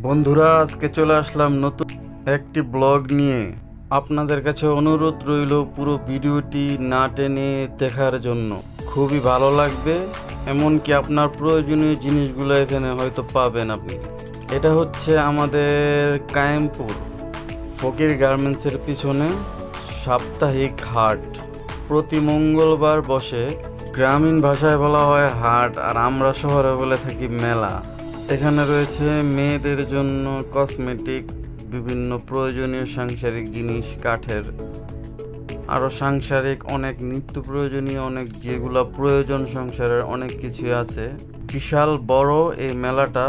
বন্ধুরা, আজকে চলে আসলাম নতুন একটি ব্লগ নিয়ে। আপনাদের কাছে অনুরোধ রইল পুরো ভিডিওটি না টেনে দেখার জন্য। খুবই ভালো লাগবে, এমনকি আপনার প্রয়োজনীয় জিনিসগুলো এখানে হয়তো পাবেন আপনি। এটা হচ্ছে আমাদের কায়েমপুর ফকির গার্মেন্টসের পিছনে সাপ্তাহিক হাট। প্রতি মঙ্গলবার বসে। গ্রামীণ ভাষায় বলা হয় হাট, আর আমরা শহরে বলে থাকি মেলা। এখানে রয়েছে মেয়েদের জন্য কসমেটিক, বিভিন্ন প্রয়োজনীয় সাংসারিক জিনিস, কাঠের আরও সাংসারিক অনেক নিত্য প্রয়োজনীয় অনেক যেগুলো প্রয়োজন সংসারের অনেক কিছুই আছে। বিশাল বড় এই মেলাটা।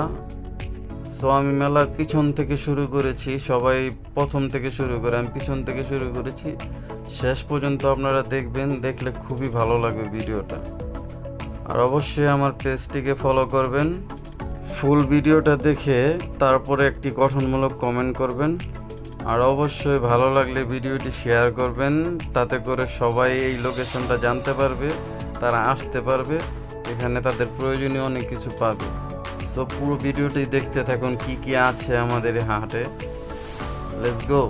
তো আমি মেলার পিছন থেকে শুরু করেছি, সবাই প্রথম থেকে শুরু করে আমি পিছন থেকে শুরু করেছি। শেষ পর্যন্ত আপনারা দেখবেন, দেখলে খুবই ভালো লাগবে ভিডিওটা। আর অবশ্যই আমার পেজটিকে ফলো করবেন। ফুল ভিডিওটা দেখে তারপরে একটি গঠনমূলক কমেন্ট করবেন। আর অবশ্যই ভালো লাগলে ভিডিওটি শেয়ার করবেন, তাতে করে সবাই এই লোকেশনটা জানতে পারবে, তারা আসতে পারবে, এখানে তাদের প্রয়োজনীয় অনেক কিছু পাবে। সো পুরো ভিডিওটি দেখতে থাকুন কি কি আছে আমাদের এই হাটে। Let's go.